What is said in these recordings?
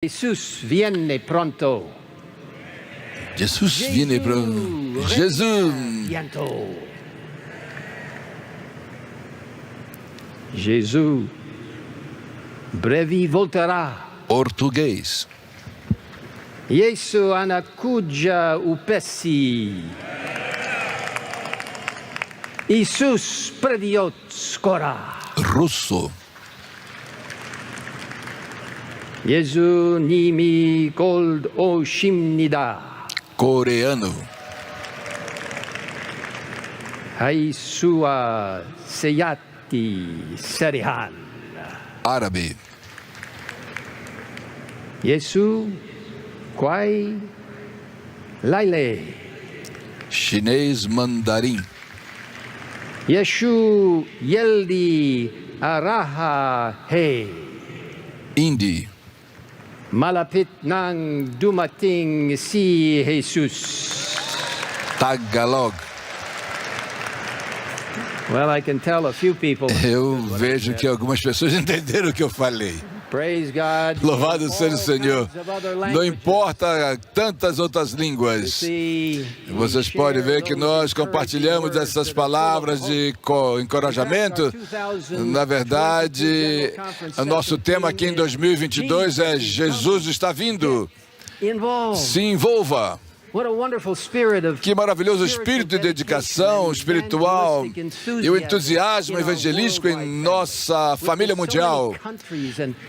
Jesus viene pronto. Jesus viene pronto. Jesus. Jesus brevi voltará. Português. Jesu anakuja upesi. Jesus prediot skora. Russo. Jesu nimi gold oshimnida. Coreano. Haisua seyati serihan. Árabe. Jesu quai laile. Chinês mandarim. Yeshu yeldi araha he. Hindi. Malapit nang dumating si Jesus. Tagalog. Well, I can tell a few people. Eu vejo que algumas pessoas entenderam o que eu falei. Praise God. Louvado seja o Senhor. Não importa tantas outras línguas. Vocês podem ver que nós compartilhamos essas palavras de encorajamento. Na verdade, o nosso tema aqui em 2022 é Jesus está vindo. Se envolva. Que maravilhoso espírito de dedicação espiritual e o entusiasmo evangelístico em nossa família mundial.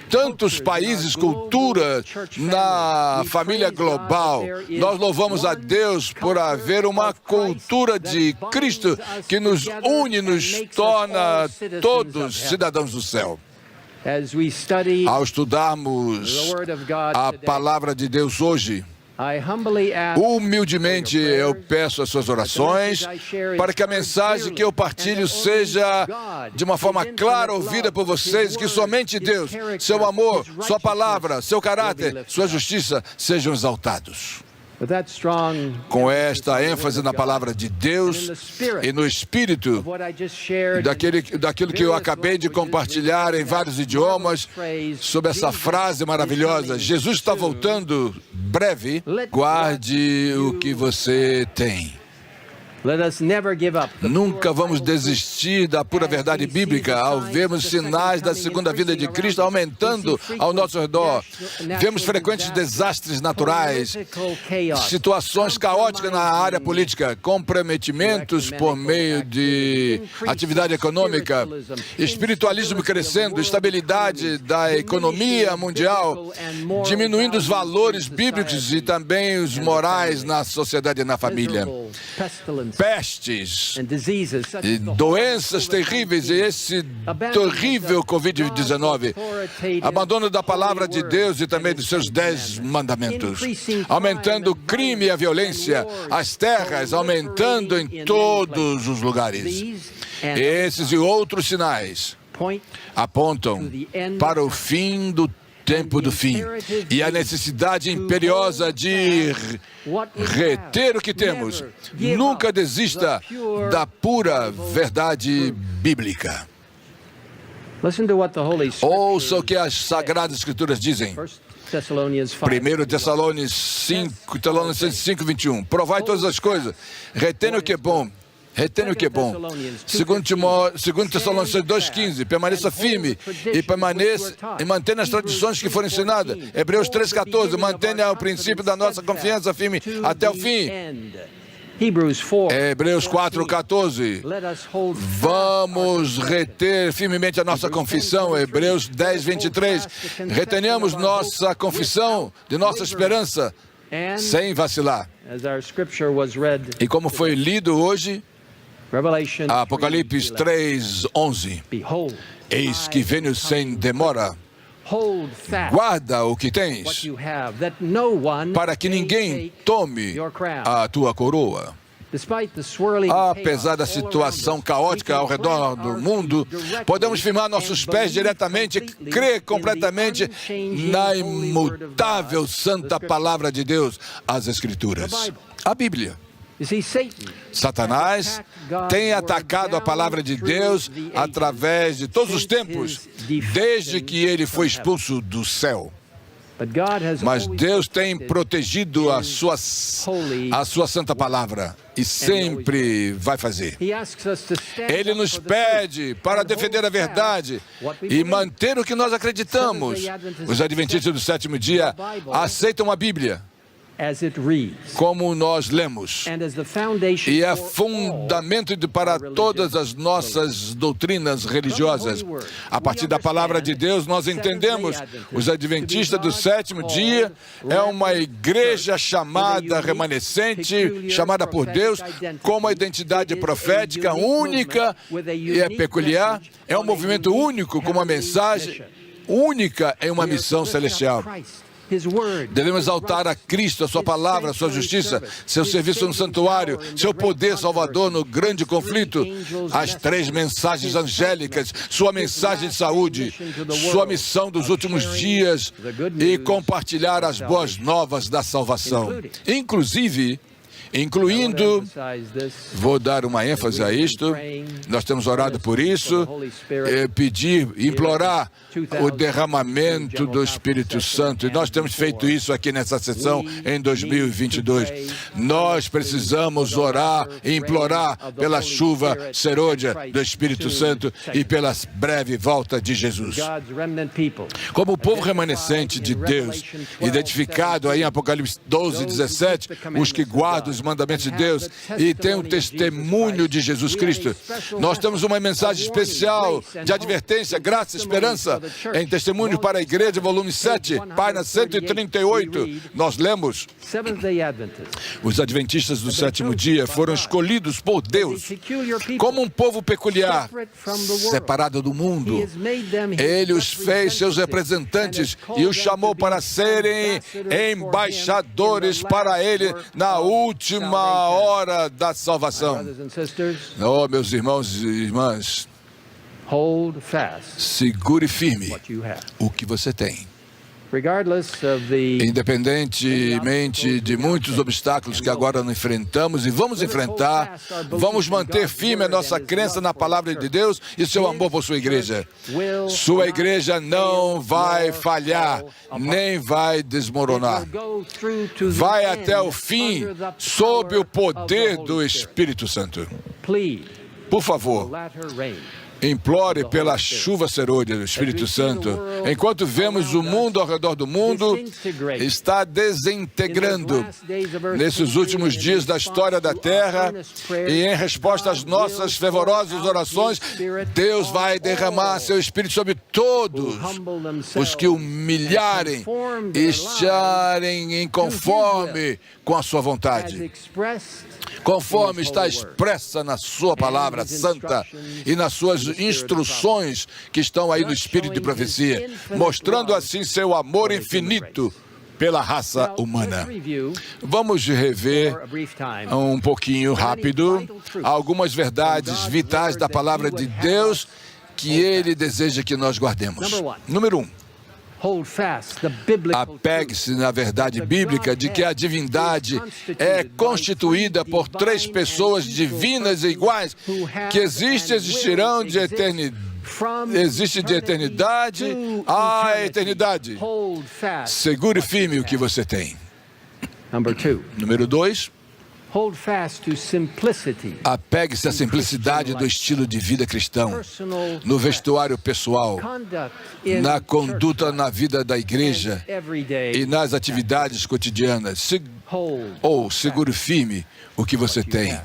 Tantos países, cultura na família global. Nós louvamos a Deus por haver uma cultura de Cristo que nos une, nos torna todos cidadãos do céu. Ao estudarmos a palavra de Deus hoje, humildemente eu peço as suas orações para que a mensagem que eu partilho seja de uma forma clara ouvida por vocês, que somente Deus, seu amor, sua palavra, seu caráter, sua justiça sejam exaltados. Com esta ênfase na palavra de Deus e no Espírito daquilo que eu acabei de compartilhar em vários idiomas, sobre essa frase maravilhosa, Jesus está voltando breve, guarde o que você tem. Nunca vamos desistir da pura verdade bíblica ao vermos sinais da segunda vinda de Cristo aumentando ao nosso redor. Vemos frequentes desastres naturais, situações caóticas na área política, comprometimentos por meio de atividade econômica, espiritualismo crescendo, estabilidade da economia mundial, diminuindo os valores bíblicos e também os morais na sociedade e na família. Pestes e doenças terríveis e esse terrível Covid-19, abandono da palavra de Deus e também dos seus 10 mandamentos, aumentando o crime e a violência, as terras aumentando em todos os lugares. Esses e outros sinais apontam para o fim do tempo do fim e a necessidade imperiosa de reter o que temos. Nunca desista da pura verdade bíblica. Ouça o que as Sagradas Escrituras dizem. 1 Tessalonicenses 5, 21. Provai todas as coisas, retendo o que é bom. Retendo o que é bom. 2 Tessalonicenses 2,15. Permaneça firme e mantenha as tradições que foram ensinadas. Hebreus 3,14. Mantenha o princípio da nossa confiança firme até o fim. Hebreus 4,14. Vamos reter firmemente a nossa confissão. Hebreus 10, 23. Retenhamos nossa confissão de nossa esperança sem vacilar. E como foi lido hoje, Apocalipse 3, 11. Eis que venho sem demora. Guarda o que tens, para que ninguém tome a tua coroa. Apesar da situação caótica ao redor do mundo, podemos firmar nossos pés diretamente, crer completamente na imutável santa palavra de Deus, as Escrituras, a Bíblia. Satanás tem atacado a palavra de Deus através de todos os tempos, desde que ele foi expulso do céu. Mas Deus tem protegido a sua santa palavra e sempre vai fazer. Ele nos pede para defender a verdade e manter o que nós acreditamos. Os adventistas do sétimo dia aceitam a Bíblia como nós lemos, e é fundamento para todas as nossas doutrinas religiosas. A partir da palavra de Deus, nós entendemos, os adventistas do sétimo dia é uma igreja chamada remanescente, chamada por Deus, com uma identidade profética única e é peculiar, é um movimento único, com uma mensagem única em uma missão celestial. Devemos exaltar a Cristo, a sua palavra, a sua justiça, seu serviço no santuário, seu poder salvador no grande conflito, as 3 mensagens angélicas, sua mensagem de saúde, sua missão dos últimos dias e compartilhar as boas novas da salvação. Incluindo, vou dar uma ênfase a isto, nós temos orado por isso, implorar o derramamento do Espírito Santo, e nós temos feito isso aqui nessa sessão em 2022. Nós precisamos orar e implorar pela chuva serôdia do Espírito Santo e pela breve volta de Jesus. Como o povo remanescente de Deus, identificado aí em Apocalipse 12, 17, os que guardam os mandamentos de Deus e têm o testemunho de Jesus Cristo. Nós temos uma mensagem especial de advertência, graça, esperança em Testemunho para a Igreja, volume 7, página 138. Nós lemos: os adventistas do sétimo dia foram escolhidos por Deus como um povo peculiar, separado do mundo. Ele os fez seus representantes e os chamou para serem embaixadores para Ele na última hora da salvação. Oh, meus irmãos e irmãs, segure firme o que você tem. Independentemente de muitos obstáculos que agora não enfrentamos e vamos enfrentar, vamos manter firme a nossa crença na palavra de Deus e seu amor por sua igreja. Sua igreja não vai falhar, nem vai desmoronar. Vai até o fim sob o poder do Espírito Santo. Por favor, implore pela chuva serôdia do Espírito Santo. Enquanto vemos o mundo ao redor do mundo está desintegrando nesses últimos dias da história da Terra, e em resposta às nossas fervorosas orações, Deus vai derramar seu Espírito sobre todos os que humilharem e estarem em conforme com a sua vontade, conforme está expressa na sua palavra santa e nas suas instruções que estão aí no Espírito de profecia, mostrando assim seu amor infinito pela raça humana. Vamos rever um pouquinho rápido algumas verdades vitais da palavra de Deus que Ele deseja que nós guardemos. Número 1. Apegue-se na verdade bíblica de que a divindade é constituída por 3 pessoas divinas e iguais que existirão de eternidade. Existe de eternidade a eternidade. Segure firme o que você tem. Número 2. Apegue-se à simplicidade do estilo de vida cristão, no vestuário pessoal, na conduta na vida da igreja e nas atividades cotidianas. Segure firme o que você tem.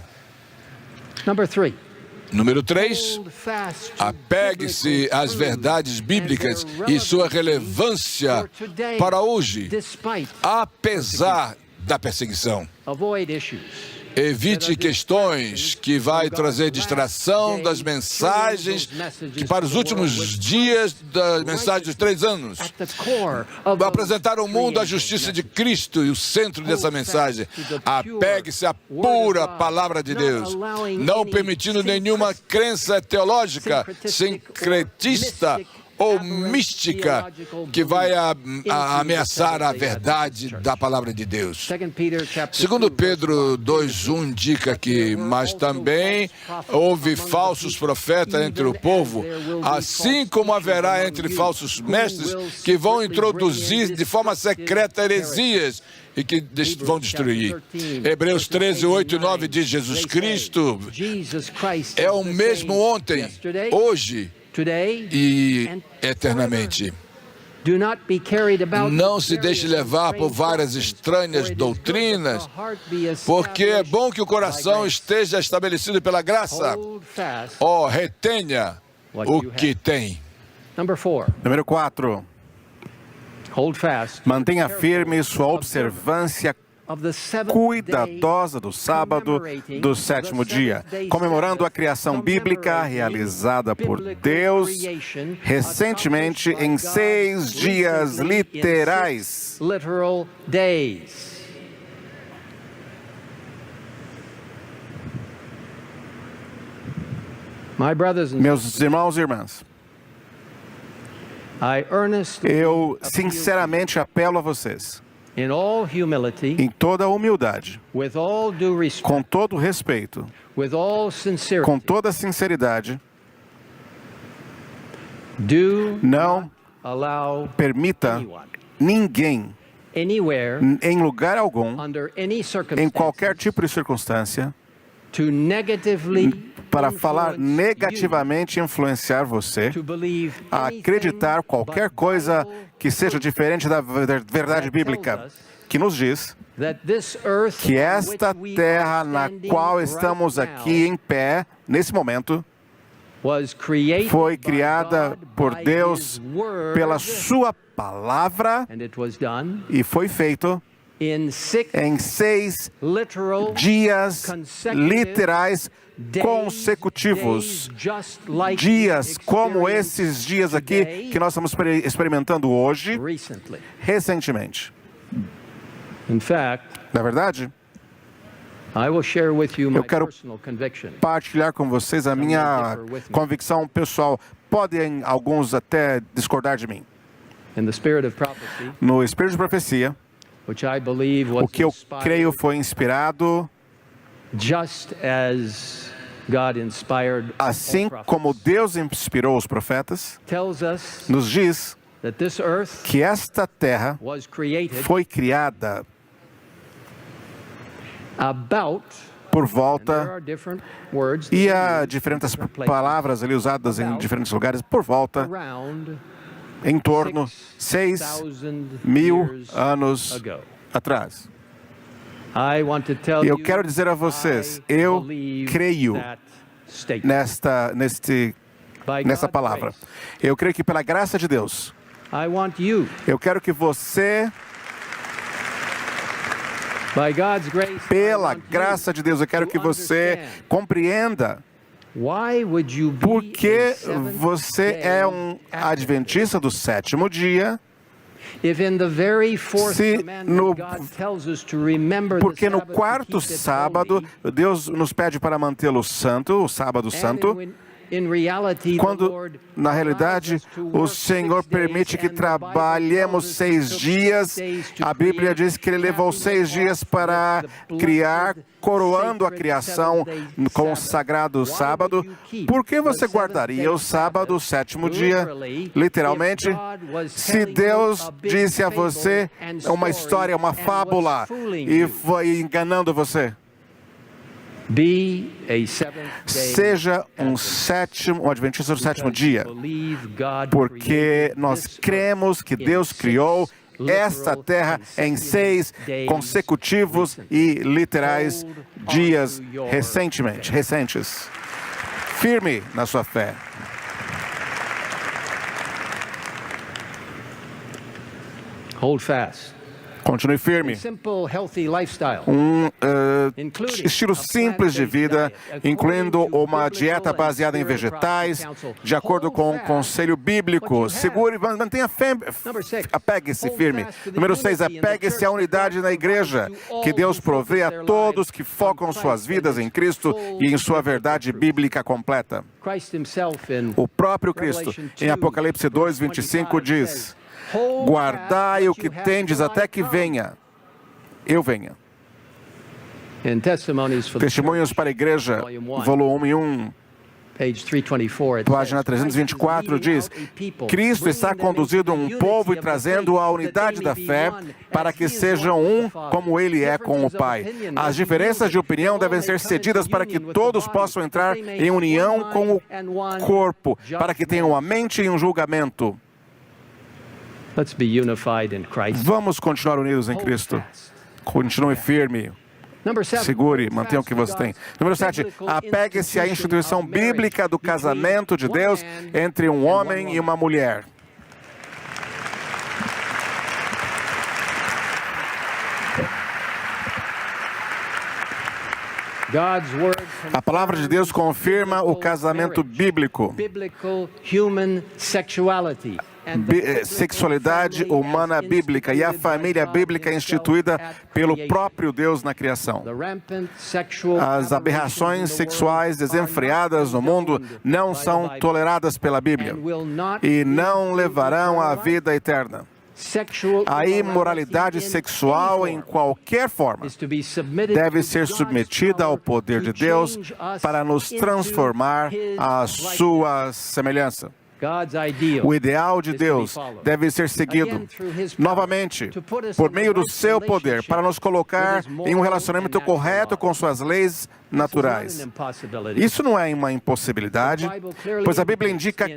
Número 3, apegue-se às verdades bíblicas e sua relevância para hoje, apesar da perseguição. Evite questões que vai trazer distração das mensagens que para os últimos dias da mensagem dos 3 anos. Vai apresentar ao mundo a justiça de Cristo e o centro dessa mensagem. Apegue-se à pura palavra de Deus, não permitindo nenhuma crença teológica, sincretista ou mística que vai ameaçar a verdade da palavra de Deus. 2 Pedro 2:1 indica que, mas também houve falsos profetas entre o povo, assim como haverá entre falsos mestres que vão introduzir de forma secreta heresias e que vão destruir. Hebreus 13:8 e 9 diz: Jesus Cristo é o mesmo ontem, hoje e eternamente. Não se deixe levar por várias estranhas doutrinas, porque é bom que o coração esteja estabelecido pela graça. Retenha o que tem. Número 4. Mantenha firme sua observância cuidadosa do sábado do sétimo dia, comemorando a criação bíblica realizada por Deus recentemente em 6 dias literais. Meus irmãos e irmãs, eu sinceramente apelo a vocês, em toda humildade, com todo respeito, com toda sinceridade, não permita ninguém, em lugar algum, em qualquer tipo de circunstância, para falar negativamente e influenciar você a acreditar qualquer coisa que seja diferente da verdade bíblica, que nos diz que esta terra na qual estamos aqui em pé, nesse momento, foi criada por Deus pela sua palavra e foi feito em 6 dias literais consecutivos, dias como esses dias aqui que nós estamos experimentando hoje, recentemente. Na verdade, eu quero partilhar com vocês a minha convicção pessoal. Podem alguns até discordar de mim. No espírito de profecia, o que eu creio foi inspirado, assim como Deus inspirou os profetas, nos diz que esta terra foi criada por volta, e há diferentes palavras ali usadas em diferentes lugares, por volta, em torno 6.000 anos atrás. Eu quero dizer a vocês, eu creio nessa palavra. Eu creio que pela graça de Deus, eu quero que você, pela graça de Deus, eu quero que você compreenda por que você é um adventista do sétimo dia, porque no quarto sábado, Deus nos pede para mantê-lo santo, o sábado santo, quando, na realidade, o Senhor permite que trabalhemos 6 dias. A Bíblia diz que Ele levou 6 dias para criar, coroando a criação com o sagrado sábado. Por que você guardaria o sábado, o sétimo dia, literalmente, se Deus disse a você uma história, uma fábula, e foi enganando você? Seja um adventista do sétimo dia, porque nós cremos que Deus criou esta terra em 6 consecutivos e literais dias recentes. Firme na sua fé. Continue firme. Simple, healthy lifestyle. Estilo simples de vida, incluindo uma dieta baseada em vegetais, de acordo com o conselho bíblico. Segure, mantenha apegue-se firme. Número 6, apegue-se à unidade na igreja, que Deus provê a todos que focam suas vidas em Cristo e em sua verdade bíblica completa. O próprio Cristo, em Apocalipse 2:25, diz: guardai o que tendes até que venha, eu venha. Testemunhos para a Igreja, volume 1, página 324, diz: Cristo está conduzindo um povo e trazendo a unidade da fé para que sejam um como Ele é com o Pai. As diferenças de opinião devem ser cedidas para que todos possam entrar em união com o corpo, para que tenham uma mente e um julgamento. Vamos continuar unidos em Cristo. Continue firme. Segure, mantenha o que você tem. Número 7, apegue-se à instituição bíblica do casamento de Deus entre um homem e uma mulher. A palavra de Deus confirma o casamento bíblico. Sexualidade humana bíblica e a família bíblica instituída pelo próprio Deus na criação. As aberrações sexuais desenfreadas no mundo não são toleradas pela Bíblia e não levarão à vida eterna. A imoralidade sexual, em qualquer forma, deve ser submetida ao poder de Deus para nos transformar à sua semelhança. O ideal de Deus deve ser seguido, novamente, por meio do seu poder, para nos colocar em um relacionamento correto com suas leis naturais. Isso não é uma impossibilidade, pois a Bíblia indica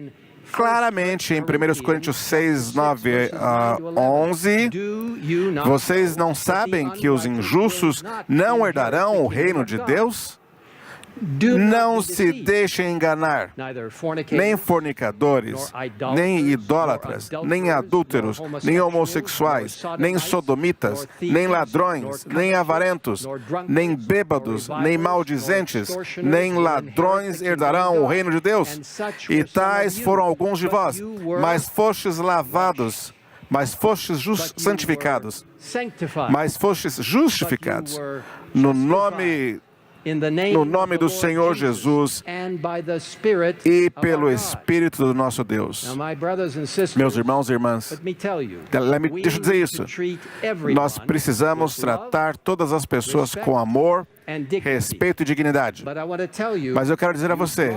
claramente em 1 Coríntios 6, 9 a 11, vocês não sabem que os injustos não herdarão o reino de Deus? Não se deixem enganar, nem fornicadores, nem idólatras, nem adúlteros, nem homossexuais, nem sodomitas, nem ladrões, nem avarentos, nem bêbados, nem maldizentes, nem ladrões herdarão o reino de Deus. E tais foram alguns de vós, mas fostes lavados, mas fostes santificados, mas fostes justificados no nome do Senhor Jesus e pelo Espírito do nosso Deus. Meus irmãos e irmãs, deixa eu dizer isso. Nós precisamos tratar todas as pessoas com amor, respeito e dignidade. Mas eu quero dizer a você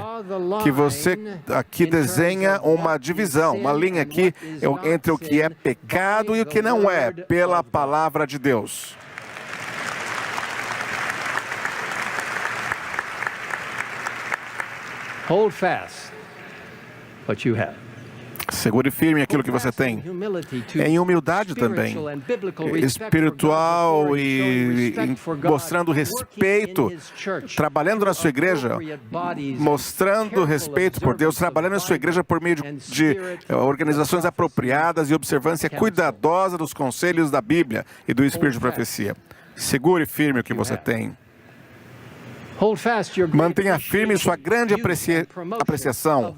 que você aqui desenha uma divisão, uma linha aqui entre o que é pecado e o que não é, pela palavra de Deus. Hold fast what you have. Segure firme aquilo que você tem. Em humildade também, espiritual e mostrando respeito, trabalhando na sua igreja, mostrando respeito por Deus, trabalhando na sua igreja por meio de organizações apropriadas e observância cuidadosa dos conselhos da Bíblia e do Espírito de profecia. Segure firme o que você tem. Mantenha firme sua grande apreciação,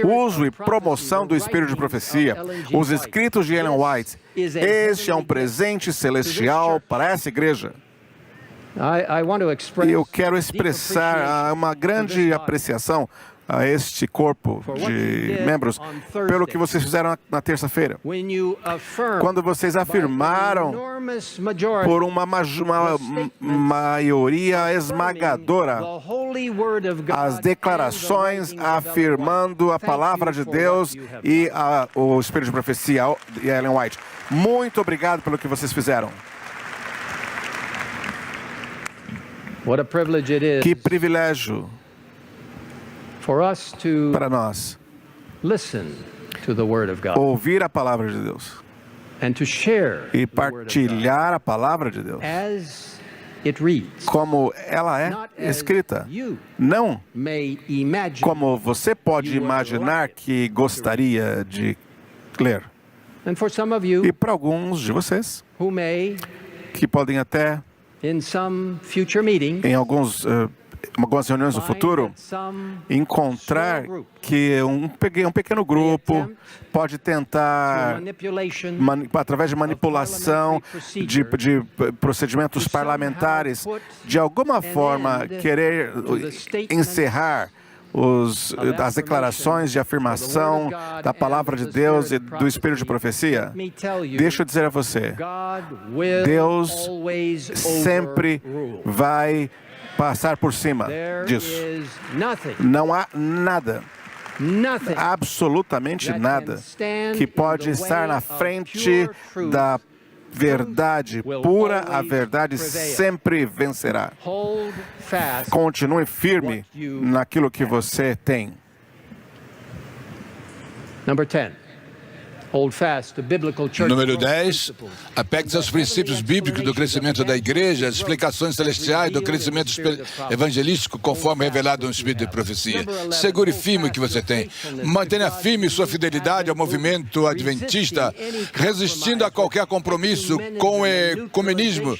uso e promoção do Espírito de profecia, os escritos de Ellen White. Este é um presente celestial para essa igreja. E eu quero expressar uma grande apreciação a este corpo de membros pelo que vocês fizeram na terça-feira. Quando vocês afirmaram por uma maioria esmagadora as declarações afirmando a palavra de Deus e o Espírito de profecia e Ellen White. Muito obrigado pelo que vocês fizeram. Que privilégio para nós ouvir a palavra de Deus e partilhar a palavra de Deus como ela é escrita, não como você pode imaginar que gostaria de ler. E para alguns de vocês, who may, que podem até, in some future meeting, em algumas reuniões no futuro, encontrar que um pequeno grupo pode tentar, através de manipulação, de procedimentos parlamentares, de alguma forma querer encerrar as declarações de afirmação da palavra de Deus e do Espírito de profecia. Deixa eu dizer a você, Deus sempre vai passar por cima disso. Não há nada, absolutamente nada, que pode estar na frente da verdade pura. A verdade sempre vencerá. Continue firme naquilo que você tem. Number 10. Hold fast to biblical church Número growth 10, principles. apegue-se aos princípios bíblicos do crescimento da igreja, as explicações celestiais do crescimento evangelístico conforme revelado no Espírito de profecia. Segure firme o que você tem. Mantenha firme sua fidelidade ao movimento adventista, resistindo a qualquer compromisso com o ecumenismo,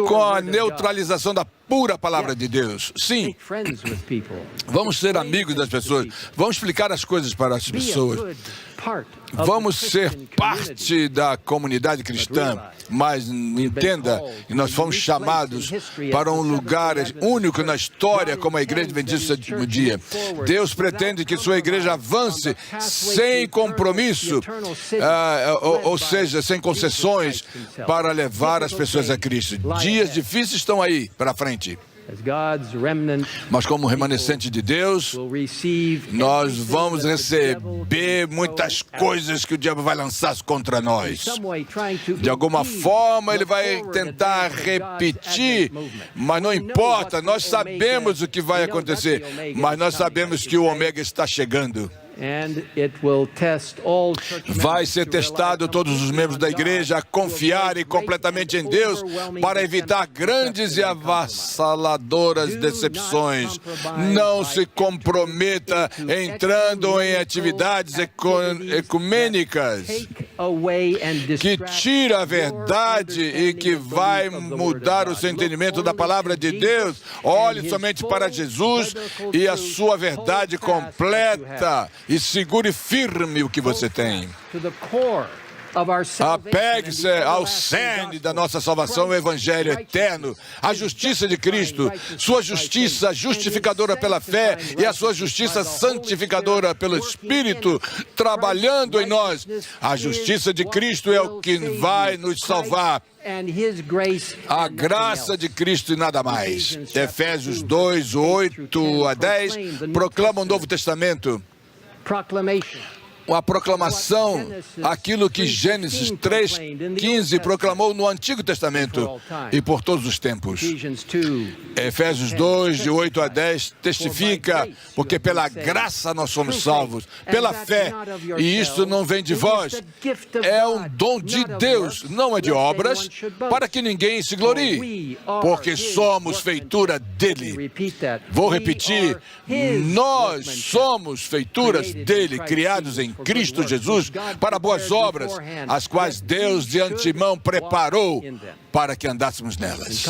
com a neutralização da pura palavra de Deus. Sim, vamos ser amigos das pessoas, vamos explicar as coisas para as pessoas. Vamos ser parte da comunidade cristã, mas entenda, nós fomos chamados para um lugar único na história como a Igreja Adventista do Sétimo Dia. Deus pretende que sua igreja avance sem compromisso, ou seja, sem concessões, para levar as pessoas a Cristo. Dias difíceis estão aí para frente. Mas como remanescente de Deus, nós vamos receber muitas coisas que o diabo vai lançar contra nós. De alguma forma, ele vai tentar repetir, mas não importa, nós sabemos o que vai acontecer, mas nós sabemos que o Ômega está chegando. Vai ser testado todos os membros da igreja a confiarem completamente em Deus para evitar grandes e avassaladoras decepções. Não se comprometa entrando em atividades ecumênicas que tira a verdade e que vai mudar o seu entendimento da palavra de Deus. Olhe somente para Jesus e a sua verdade completa. E segure firme o que você tem. Apegue-se ao cerne da nossa salvação, o Evangelho eterno, a justiça de Cristo, sua justiça justificadora pela fé e a sua justiça santificadora pelo Espírito, trabalhando em nós. A justiça de Cristo é o que vai nos salvar. A graça de Cristo e nada mais. Efésios 2, 8 a 10, proclama o Novo Testamento. Uma proclamação, aquilo que Gênesis 3:15 proclamou no Antigo Testamento e por todos os tempos. Efésios 2, de 8 a 10, testifica, porque pela graça nós somos salvos, pela fé, e isto não vem de vós, é um dom de Deus, não é de obras, para que ninguém se glorie, porque somos feitura dele. Vou repetir, nós somos feituras dele, criados em Cristo Jesus para boas obras, as quais Deus de antemão preparou para que andássemos nelas.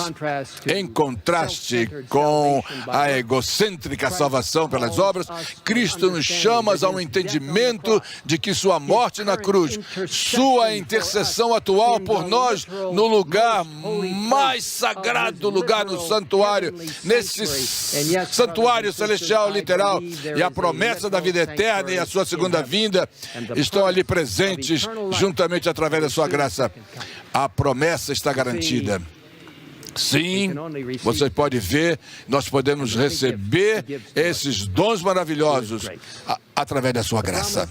Em contraste com a egocêntrica salvação pelas obras, Cristo nos chama a um entendimento de que sua morte na cruz, sua intercessão atual por nós no lugar mais sagrado, lugar no santuário, nesse santuário celestial literal, e a promessa da vida eterna e a sua segunda vinda estão ali presentes juntamente através da sua graça. A promessa está garantida. Sim, você pode ver, nós podemos receber esses dons maravilhosos através da sua graça.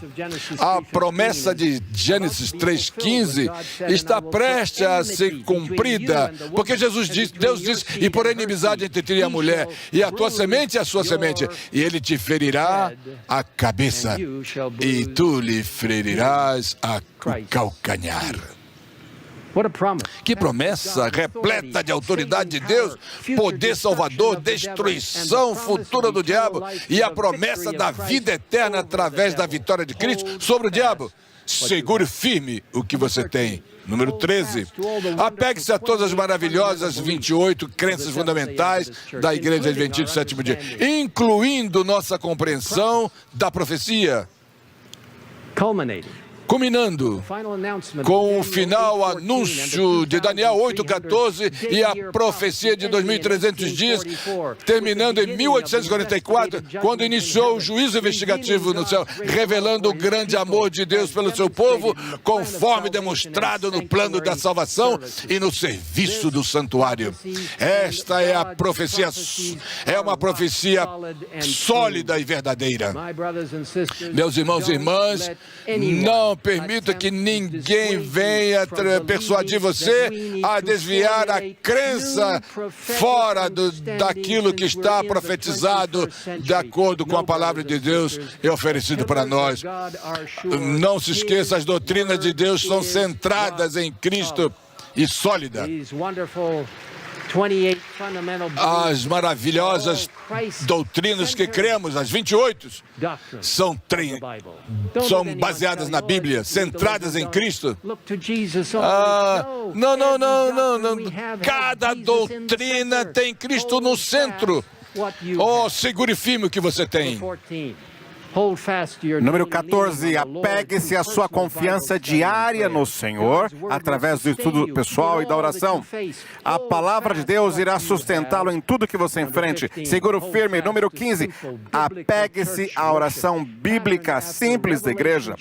A promessa de Gênesis 3:15 está prestes a ser cumprida, porque Deus disse, e por inimizade entre ti e a mulher, e a tua semente e a sua semente, e ele te ferirá a cabeça, e tu lhe ferirás o calcanhar. Que promessa repleta de autoridade de Deus, poder salvador, destruição futura do diabo e a promessa da vida eterna através da vitória de Cristo sobre o diabo. segure firme o que você tem. Número 13, apegue-se a todas as maravilhosas 28 crenças fundamentais da Igreja Adventista do Sétimo Dia, incluindo nossa compreensão da profecia, culminando com o final anúncio de Daniel 8:14 e a profecia de 2.300 dias, terminando em 1844, quando iniciou o juízo investigativo no céu, revelando o grande amor de Deus pelo seu povo, conforme demonstrado no plano da salvação e no serviço do santuário. Esta é a profecia, é uma profecia sólida e verdadeira. Meus irmãos e irmãs, não permita que ninguém venha persuadir você a desviar a crença fora daquilo que está profetizado de acordo com a palavra de Deus e oferecido para nós. Não se esqueça, as doutrinas de Deus são centradas em Cristo e sólidas. As maravilhosas doutrinas que cremos, as 28, são baseadas na Bíblia, centradas em Cristo. Não. Cada doutrina tem Cristo no centro. Oh, segure firme o que você tem. Número 14, apegue-se à sua confiança diária no Senhor, através do estudo pessoal e da oração. A palavra de Deus irá sustentá-lo em tudo que você enfrente. Seguro firme. Número 15, apegue-se à oração bíblica simples da igreja,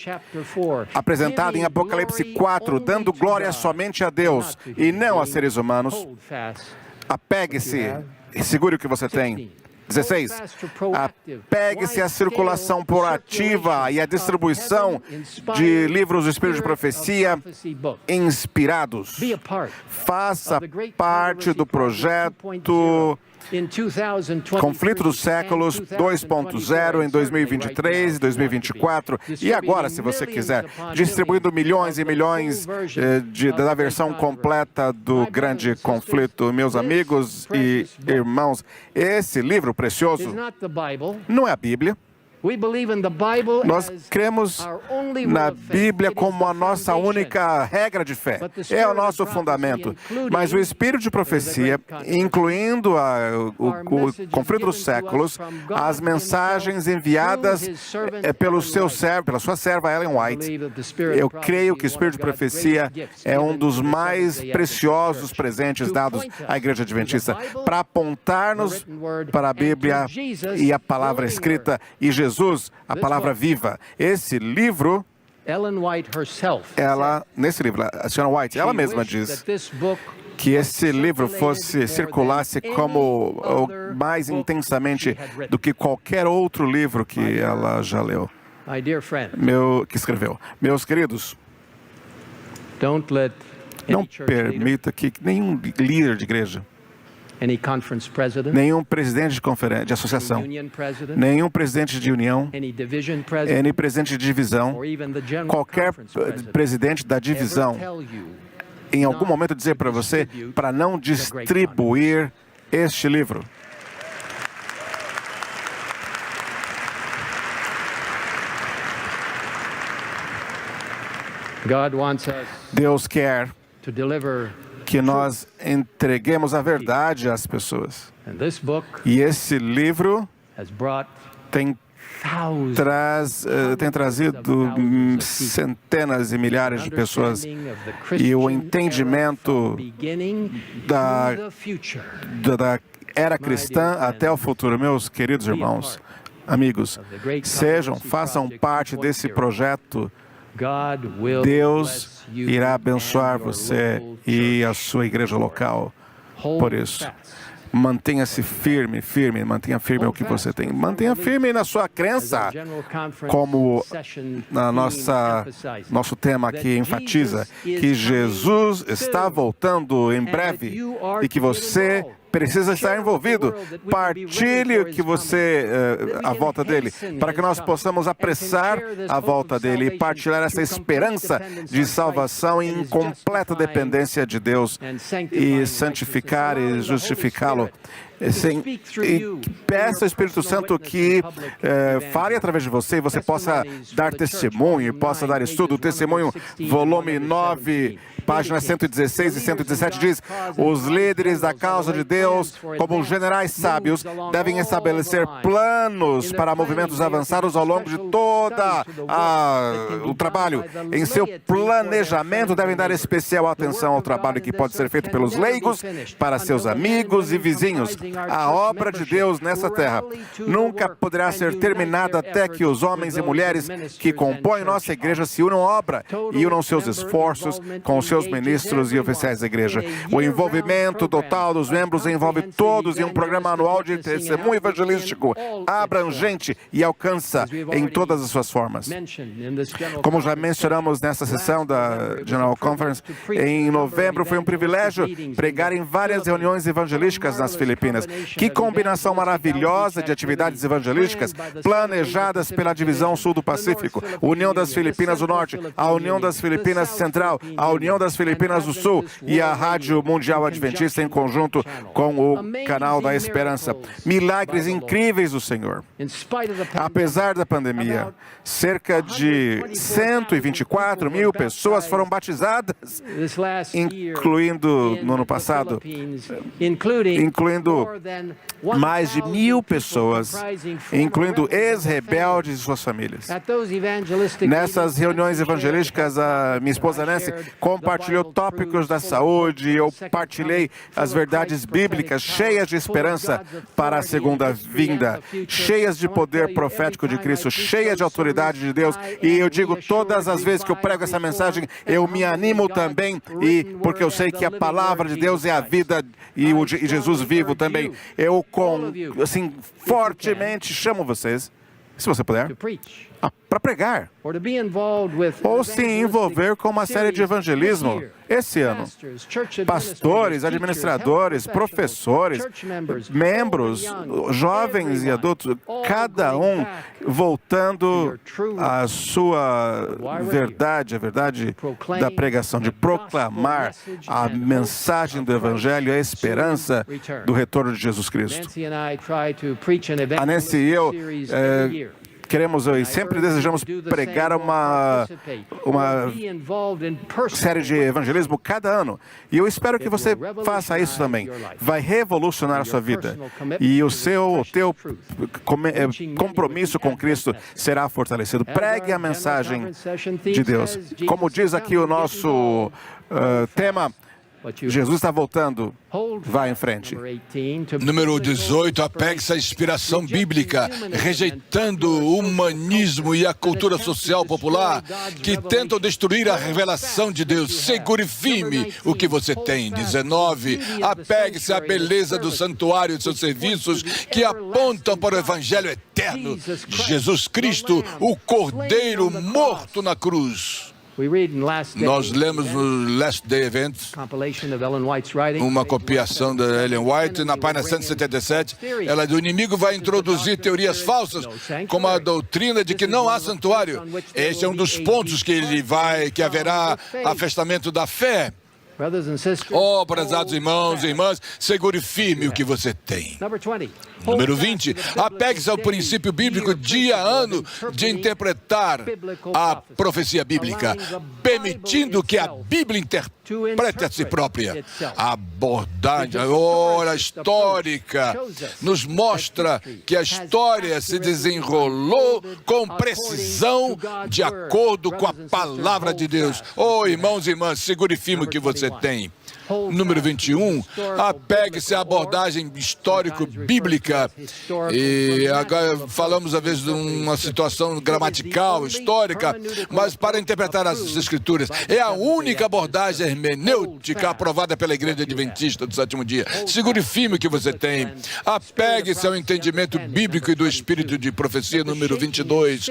apresentada em Apocalipse 4, dando glória somente a Deus e não a seres humanos. Apegue-se e segure o que você tem. 16. Apegue-se à circulação proativa e à distribuição de livros do Espírito de Profecia inspirados. Faça parte do projeto Conflito dos Séculos 2.0 em 2023, 2024 e agora, se você quiser, distribuindo milhões e milhões da versão completa do grande conflito. Meus amigos e irmãos, esse livro precioso não é a Bíblia. Nós cremos na Bíblia como a nossa única regra de fé. É o nosso fundamento. Mas o Espírito de Profecia, incluindo o Conflito dos Séculos, as mensagens enviadas pela sua serva Ellen White, eu creio que o Espírito de Profecia é um dos mais preciosos presentes dados à Igreja Adventista para apontar-nos para a Bíblia e a palavra escrita e Jesus, a palavra viva. Esse livro, nesse livro, a senhora White, ela mesma diz que esse livro circulasse como mais intensamente do que qualquer outro livro que ela já leu, que escreveu. Meus queridos, não permita que nenhum líder de igreja, nenhum presidente de associação, nenhum presidente de união, nem presidente de divisão, qualquer presidente da divisão, em algum momento dizer para você para não distribuir este livro. Deus quer que nós entreguemos a verdade às pessoas. E esse livro tem trazido centenas e milhares de pessoas e o entendimento da era cristã até o futuro. Meus queridos irmãos, amigos, façam parte desse projeto. Deus irá abençoar você e a sua igreja local. Por isso, mantenha-se firme, mantenha firme o que você tem. Mantenha firme na sua crença, como nosso tema aqui enfatiza, que Jesus está voltando em breve e que você precisa estar envolvido. Partilhe o que você, a volta dele, para que nós possamos apressar a volta dele e partilhar essa esperança de salvação em completa dependência de Deus e santificar e justificá-lo E peça ao Espírito Santo que fale através de você e você possa dar testemunho, possa dar estudo. O testemunho, volume 9, páginas 116 e 117 diz: os líderes da causa de Deus, como generais sábios, devem estabelecer planos para movimentos avançados ao longo de toda o trabalho. Em seu planejamento, devem dar especial atenção ao trabalho que pode ser feito pelos leigos, para seus amigos e vizinhos. A obra de Deus nessa terra nunca poderá ser terminada até que os homens e mulheres que compõem nossa igreja se unam à obra e unam seus esforços com os seus ministros e oficiais da igreja. O envolvimento total dos membros envolve todos em um programa anual de testemunho evangelístico abrangente e alcança em todas as suas formas. Como já mencionamos nessa sessão da General Conference, em novembro foi um privilégio pregar em várias reuniões evangelísticas nas Filipinas. Que combinação maravilhosa de atividades evangelísticas planejadas pela Divisão Sul do Pacífico, União das Filipinas do Norte, a União das Filipinas Central, a União das Filipinas do Sul e a Rádio Mundial Adventista em conjunto com o Canal da Esperança. Milagres incríveis do Senhor. Apesar da pandemia, cerca de 124 mil pessoas foram batizadas, incluindo no ano passado, incluindo mais de 1.000 pessoas, incluindo ex-rebeldes e suas famílias. Nessas reuniões evangelísticas, a minha esposa Nancy compartilhou tópicos da saúde e eu partilhei as verdades bíblicas cheias de esperança para a segunda vinda, cheias de poder profético de Cristo, cheias de autoridade de Deus. E eu digo, todas as vezes que eu prego essa mensagem, eu me animo também, porque eu sei que a palavra de Deus é a vida e Jesus vivo também. Eu, fortemente chamo vocês, se você puder, para pregar, ou se envolver com uma série de evangelismo esse ano. Pastores, administradores, professores, membros, jovens e adultos, cada um voltando à sua verdade, a verdade da pregação, de proclamar a mensagem do Evangelho, a esperança do retorno de Jesus Cristo. A Nancy e eu queremos e sempre desejamos pregar uma série de evangelismo cada ano. E eu espero que você faça isso também. Vai revolucionar a sua vida. E o teu compromisso com Cristo será fortalecido. Pregue a mensagem de Deus. Como diz aqui o nosso tema, Jesus está voltando. Vá em frente. Número 18, apegue-se à inspiração bíblica, rejeitando o humanismo e a cultura social popular que tentam destruir a revelação de Deus. Segure firme o que você tem. 19, apegue-se à beleza do santuário e de seus serviços que apontam para o Evangelho eterno. Jesus Cristo, o Cordeiro morto na cruz. Nós lemos no Last Day Event uma copiação da Ellen White, na página 177. Ela diz: o inimigo vai introduzir teorias falsas, como a doutrina de que não há santuário. Esse é um dos pontos que haverá afastamento da fé. Oh, prezados irmãos e irmãs, segure firme o que você tem. Número 20, apegue-se ao princípio bíblico dia a ano de interpretar a profecia bíblica, permitindo que a Bíblia interprete a si própria. A abordagem, a histórica, nos mostra que a história se desenrolou com precisão de acordo com a palavra de Deus. Oh, irmãos e irmãs, segure firme o que você tem. Número 21, apegue-se à abordagem histórico-bíblica. E agora falamos, às vezes, de uma situação gramatical, histórica, mas para interpretar as Escrituras. É a única abordagem hermenêutica aprovada pela Igreja Adventista do Sétimo Dia. Segure firme o que você tem. Apegue-se ao entendimento bíblico e do espírito de profecia, número 22,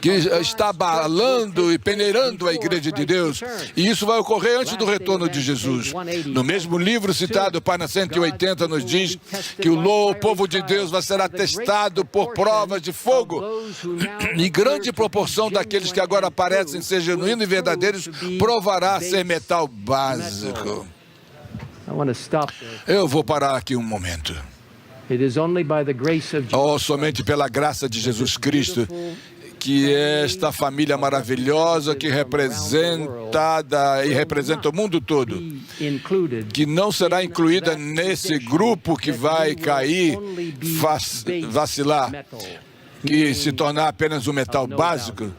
que está abalando e peneirando a Igreja de Deus. E isso vai ocorrer antes do retorno de Jesus. No mesmo livro citado, página 180, nos diz que o povo de Deus vai ser atestado por provas de fogo. E grande proporção daqueles que agora parecem ser genuínos e verdadeiros provará ser metal básico. Eu vou parar aqui um momento. Somente pela graça de Jesus Cristo, que esta família maravilhosa que representada e representa o mundo todo, que não será incluída nesse grupo que vai cair, vacilar, que se tornar apenas um metal básico.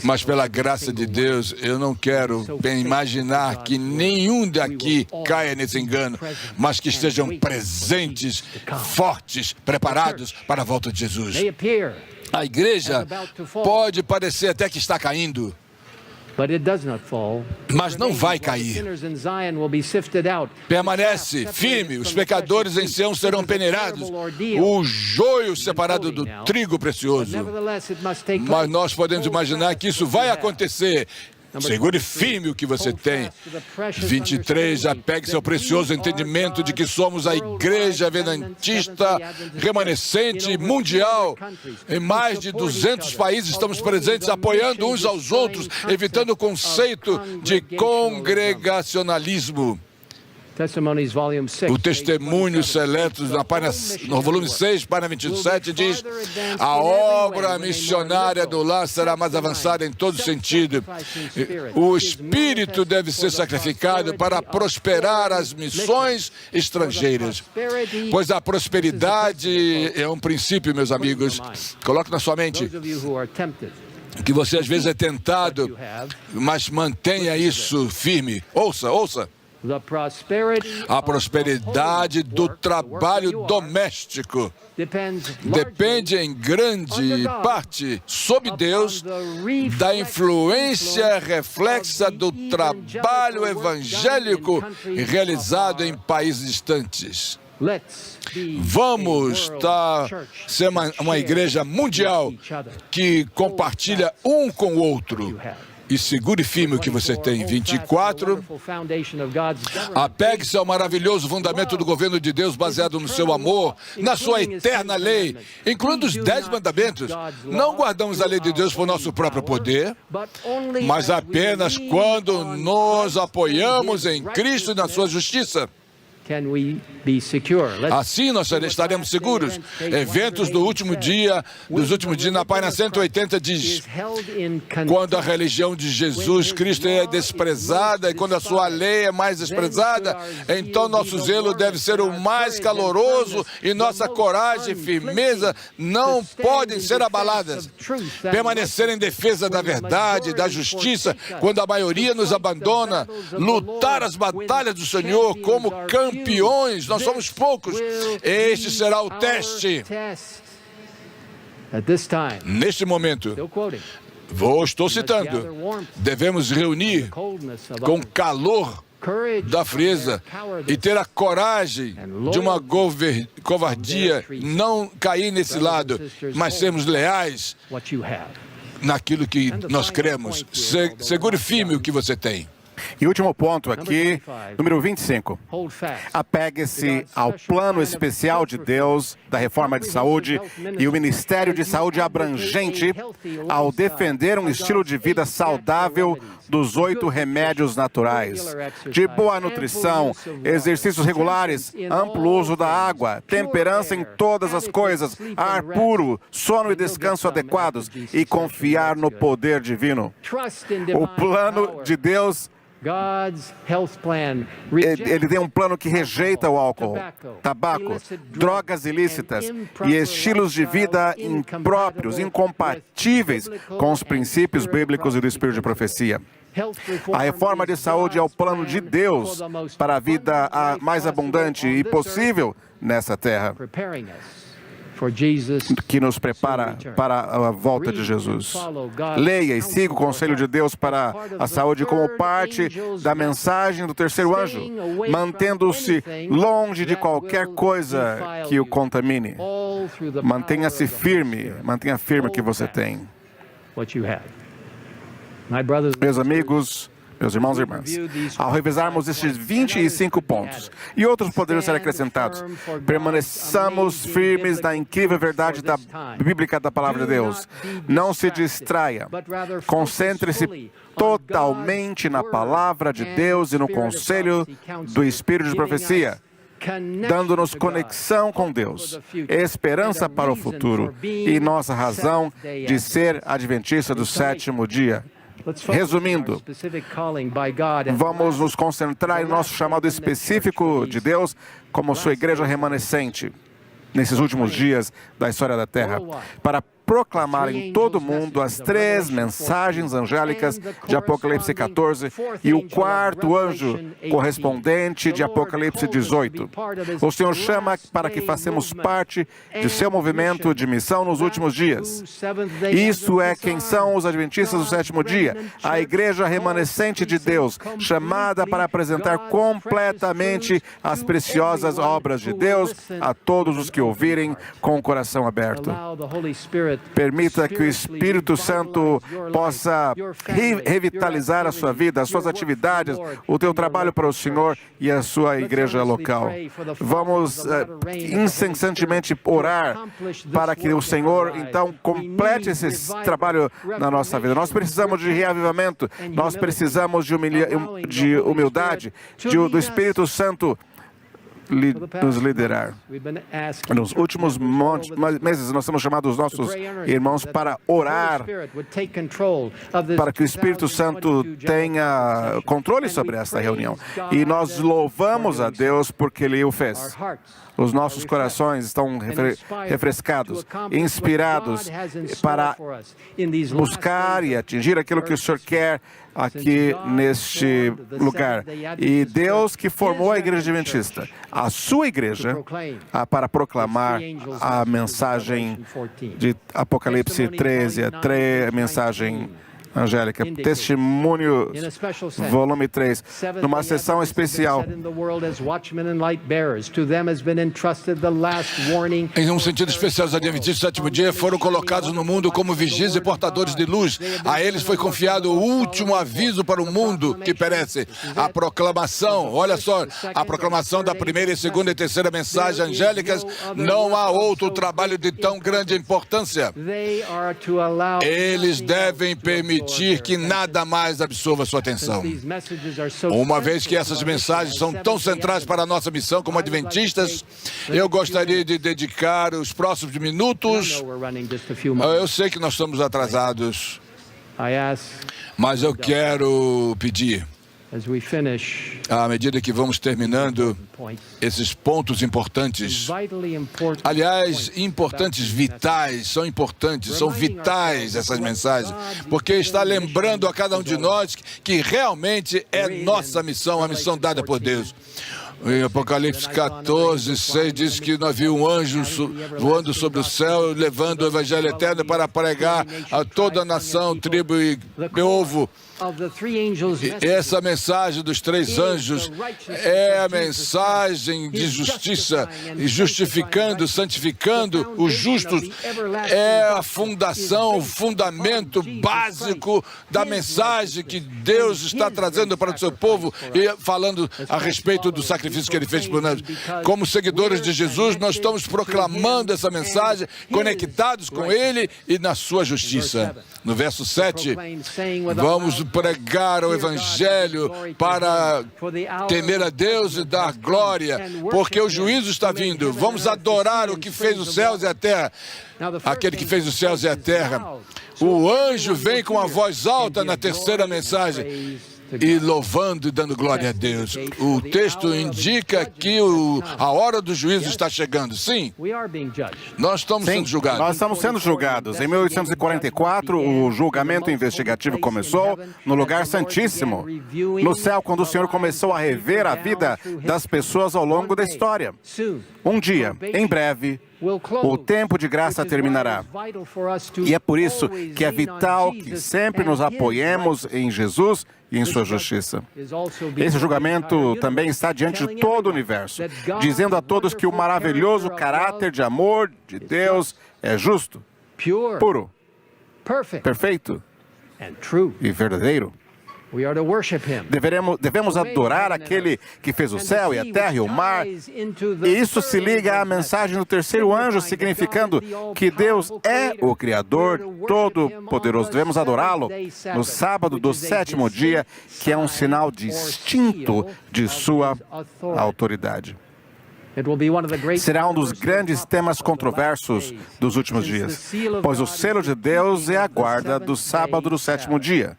Mas pela graça de Deus, eu não quero imaginar que nenhum daqui caia nesse engano, mas que estejam presentes, fortes, preparados para a volta de Jesus. A igreja pode parecer até que está caindo, mas não vai cair. Permanece firme, os pecadores em Sião serão peneirados, o joio separado do trigo precioso. Mas nós podemos imaginar que isso vai acontecer. Segure firme o que você tem. 23, apegue-se ao precioso entendimento de que somos a igreja adventista remanescente mundial. Em mais de 200 países estamos presentes, apoiando uns aos outros, evitando o conceito de congregacionalismo. O testemunho seleto no volume 6, página 27, diz: a obra missionária do lar será mais avançada em todo sentido. O espírito deve ser sacrificado para prosperar as missões estrangeiras. Pois a prosperidade é um princípio, meus amigos. Coloque na sua mente que você às vezes é tentado, mas mantenha isso firme. Ouça. A prosperidade do trabalho doméstico depende em grande parte, sob Deus, da influência reflexa do trabalho evangélico realizado em países distantes. Vamos ser uma igreja mundial que compartilha um com o outro. E segure firme o que você tem. 24. Apegue-se ao maravilhoso fundamento do governo de Deus baseado no seu amor, na sua eterna lei, incluindo os 10 mandamentos. Não guardamos a lei de Deus por nosso próprio poder, mas apenas quando nos apoiamos em Cristo e na sua justiça. Assim nós estaremos seguros. Eventos dos últimos dias, na página 180 diz: quando a religião de Jesus Cristo é desprezada e quando a sua lei é mais desprezada, então nosso zelo deve ser o mais caloroso e nossa coragem e firmeza não podem ser abaladas. Permanecer em defesa da verdade, da justiça, quando a maioria nos abandona, lutar as batalhas do Senhor como campeões, nós somos poucos. Este será o teste. Neste momento, estou citando, devemos reunir com o calor da frieza e ter a coragem de uma covardia, não cair nesse lado, mas sermos leais naquilo que nós cremos. Segure firme o que você tem. E último ponto aqui, número 25. Apegue-se ao plano especial de Deus da reforma de saúde e o Ministério de Saúde abrangente ao defender um estilo de vida saudável dos 8 remédios naturais, de boa nutrição, exercícios regulares, amplo uso da água, temperança em todas as coisas, ar puro, sono e descanso adequados e confiar no poder divino. O plano de Deus, ele tem um plano que rejeita o álcool, tabaco, drogas ilícitas e estilos de vida impróprios, incompatíveis com os princípios bíblicos e do Espírito de profecia. A reforma de saúde é o plano de Deus para a vida mais abundante e possível nessa terra, que nos prepara para a volta de Jesus. Leia e siga o conselho de Deus para a saúde como parte da mensagem do terceiro anjo, mantendo-se longe de qualquer coisa que o contamine. Mantenha firme o que você tem. Meus amigos, meus irmãos e irmãs, ao revisarmos estes 25 pontos e outros poderiam ser acrescentados, permaneçamos firmes na incrível verdade bíblica da Palavra de Deus. Não se distraia. Concentre-se totalmente na Palavra de Deus e no conselho do Espírito de profecia. dando-nos conexão com Deus, esperança para o futuro e nossa razão de ser adventista do sétimo dia. Resumindo, vamos nos concentrar em nosso chamado específico de Deus como sua igreja remanescente nesses últimos dias da história da Terra, para proclamar em todo o mundo as 3 mensagens angélicas de Apocalipse 14 e o 4º anjo correspondente de Apocalipse 18. O Senhor chama para que façamos parte de seu movimento de missão nos últimos dias. Isso é quem são os adventistas do sétimo dia, a igreja remanescente de Deus, chamada para apresentar completamente as preciosas obras de Deus a todos os que ouvirem com o coração aberto. Permita que o Espírito Santo possa revitalizar a sua vida, as suas atividades, o teu trabalho para o Senhor e a sua igreja local. Vamos incessantemente orar para que o Senhor, então, complete esse trabalho na nossa vida. Nós precisamos de reavivamento, nós precisamos de humildade, do Espírito Santo nos liderar. Nos últimos meses, nós temos chamado os nossos irmãos para orar, para que o Espírito Santo tenha controle sobre esta reunião. E nós louvamos a Deus porque Ele o fez. Os nossos corações estão refrescados, inspirados para buscar e atingir aquilo que o Senhor quer aqui neste lugar. E Deus que formou a igreja adventista, a sua igreja, para proclamar a mensagem de Apocalipse 13, a mensagem angélica, Testemunho, volume 3, numa sessão especial. Em um sentido especial, os adventistas do sétimo dia foram colocados no mundo como vigias e portadores de luz. A eles foi confiado o último aviso para o mundo que perece, a proclamação. Olha só, a proclamação da primeira, segunda e terceira mensagem angélicas. Não há outro trabalho de tão grande importância. Eles devem permitir que nada mais absorva sua atenção. Uma vez que essas mensagens são tão centrais para a nossa missão como adventistas, eu gostaria de dedicar os próximos minutos. Eu sei que nós estamos atrasados, mas eu quero pedir, à medida que vamos terminando esses pontos importantes, aliás, importantes, vitais, são vitais essas mensagens, porque está lembrando a cada um de nós que realmente é nossa missão, a missão dada por Deus. Em Apocalipse 14, 6 diz que nós vimos um anjo voando sobre o céu, levando o evangelho eterno para pregar a toda a nação, tribo e povo. Essa mensagem dos 3 anjos é a mensagem de justiça, justificando, santificando os justos. É a fundação, o fundamento básico da mensagem que Deus está trazendo para o seu povo e falando a respeito do sacrifício que Ele fez por nós. Como seguidores de Jesus, nós estamos proclamando essa mensagem, conectados com Ele e na sua justiça. No verso 7, vamos pregar o Evangelho para temer a Deus e dar glória, porque o juízo está vindo. Vamos adorar o que fez os céus e a terra, aquele que fez os céus e a terra. O anjo vem com a voz alta na terceira mensagem, e louvando e dando glória a Deus. O texto indica que a hora do juízo está chegando. Sim, nós estamos sendo julgados. Nós estamos sendo julgados. Em 1844, o julgamento investigativo começou no lugar santíssimo, no céu, quando o Senhor começou a rever a vida das pessoas ao longo da história. Um dia, em breve, o tempo de graça terminará. E é por isso que é vital que sempre nos apoiemos em Jesus e em sua justiça. Esse julgamento também está diante de todo o universo, dizendo a todos que o maravilhoso caráter de amor de Deus é justo, puro, perfeito e verdadeiro. Devemos adorar aquele que fez o céu e a terra e o mar. E isso se liga à mensagem do terceiro anjo, significando que Deus é o Criador Todo-Poderoso. Devemos adorá-lo no sábado do sétimo dia, que é um sinal distinto de sua autoridade. Será um dos grandes temas controversos dos últimos dias, pois o selo de Deus é a guarda do sábado do sétimo dia,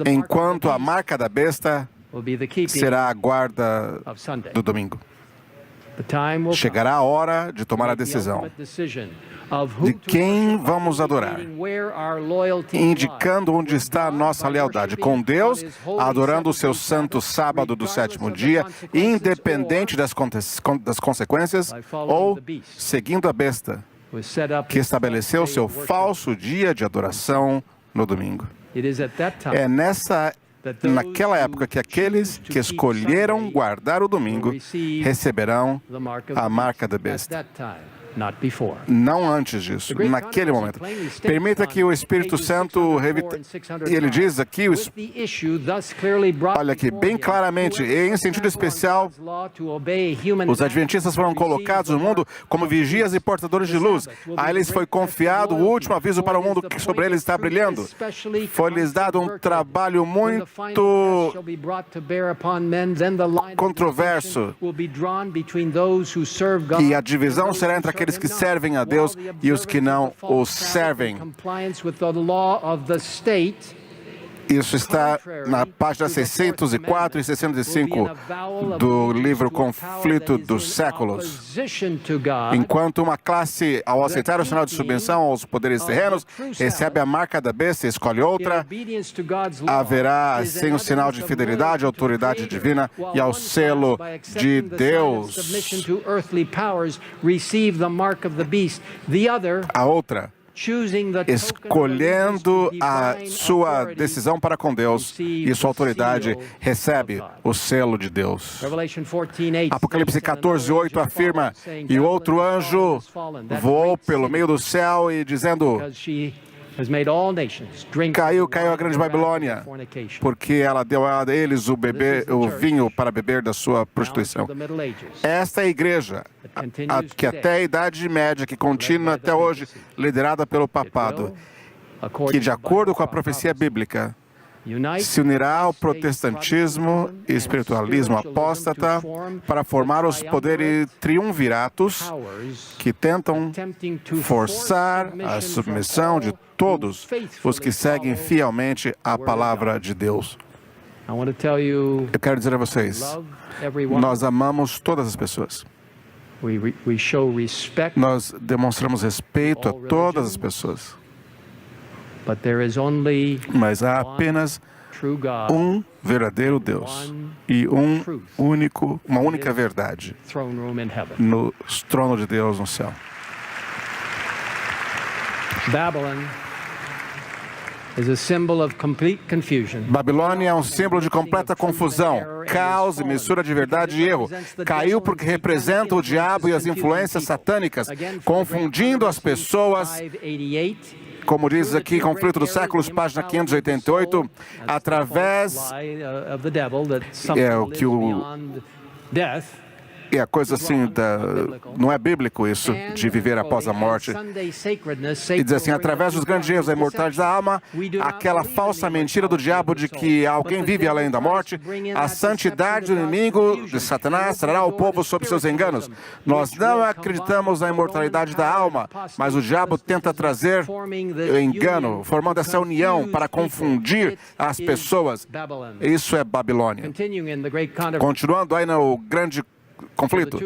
enquanto a marca da besta será a guarda do domingo. Chegará a hora de tomar a decisão de quem vamos adorar, indicando onde está a nossa lealdade com Deus, adorando o seu santo sábado do sétimo dia, independente das consequências, ou seguindo a besta, que estabeleceu seu falso dia de adoração no domingo. É naquela época que aqueles que escolheram guardar o domingo receberão a marca da besta. Não antes disso, naquele momento. Permita que o Espírito Santo, ele diz aqui, olha aqui, bem claramente, em sentido especial, os adventistas foram colocados no mundo como vigias e portadores de luz. A eles foi confiado o último aviso para o mundo que sobre eles está brilhando. Foi-lhes dado um trabalho muito controverso, e a divisão será entre aqueles que servem a Deus e os que não o servem. Isso está na página 604 e 605 do livro Conflito dos Séculos. Enquanto uma classe, ao aceitar o sinal de submissão aos poderes terrenos, recebe a marca da besta e escolhe outra, haverá assim o sinal de fidelidade, autoridade divina e ao selo de Deus. A outra, escolhendo a sua decisão para com Deus e sua autoridade, recebe o selo de Deus. Apocalipse 14:8 afirma, e outro anjo voou pelo meio do céu e dizendo, caiu a grande Babilônia, porque ela deu a eles o vinho para beber da sua prostituição. Esta é a igreja, que até a Idade Média, que continua até hoje, liderada pelo papado, que de acordo com a profecia bíblica, se unirá ao protestantismo e espiritualismo apóstata para formar os poderes triunviratos que tentam forçar a submissão de todos os que seguem fielmente a palavra de Deus. Eu quero dizer a vocês, nós amamos todas as pessoas. Nós demonstramos respeito a todas as pessoas. Mas há apenas um verdadeiro Deus e uma única verdade no trono de Deus no céu. Babilônia é um símbolo de completa confusão, caos e mistura de verdade e erro. Caiu porque representa o diabo e as influências satânicas, confundindo as pessoas. Como diz aqui, Conflito dos Séculos, página 588, através é a coisa assim, não é bíblico isso, de viver após a morte. E diz assim, através dos grandes erros da imortalidade da alma, aquela falsa mentira do diabo de que alguém vive além da morte, a santidade do inimigo de Satanás trará o povo sob seus enganos. Nós não acreditamos na imortalidade da alma, mas o diabo tenta trazer engano, formando essa união para confundir as pessoas. Isso é Babilônia. Continuando aí no grande conflito,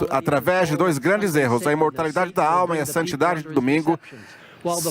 através de dois grandes erros, a imortalidade da alma e a santidade do domingo,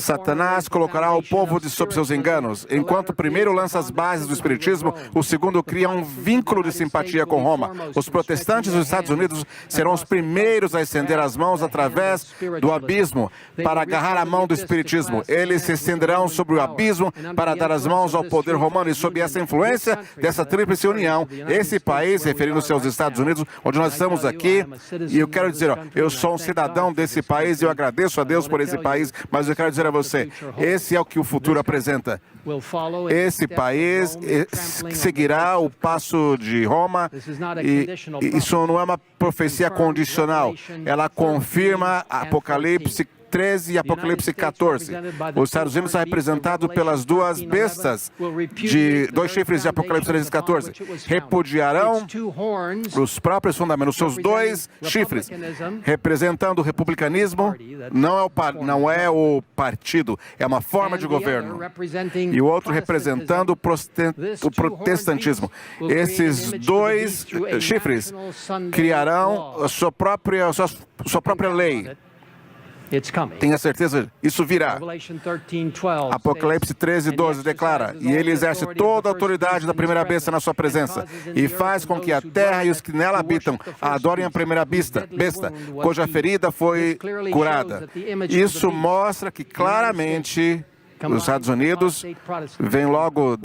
Satanás colocará o povo sob seus enganos. Enquanto o primeiro lança as bases do espiritismo, o segundo cria um vínculo de simpatia com Roma. Os protestantes dos Estados Unidos serão os primeiros a estender as mãos através do abismo para agarrar a mão do espiritismo. Eles se estenderão sobre o abismo para dar as mãos ao poder romano, e sob essa influência dessa tríplice união, esse país, referindo-se aos Estados Unidos, onde nós estamos aqui, e eu quero dizer, eu sou um cidadão desse país e eu agradeço a Deus por esse país, mas eu quero dizer a você, esse é o que o futuro apresenta. Esse país seguirá o passo de Roma, e isso não é uma profecia condicional. Ela confirma Apocalipse 13 e Apocalipse 14. Os Estados Unidos está representado pelas duas bestas, dois chifres de Apocalipse 13 e 14. Repudiarão os próprios fundamentos, os seus dois chifres, representando o republicanismo, não é o partido, é uma forma de governo. E o outro representando o protestantismo. Esses dois chifres criarão a sua própria lei. Tenha certeza, isso virá. Apocalipse 13, 12 declara: e ele exerce toda a autoridade da primeira besta na sua presença, e faz com que a terra e os que nela habitam adorem a primeira besta, cuja ferida foi curada. Isso mostra que claramente os Estados Unidos vem logo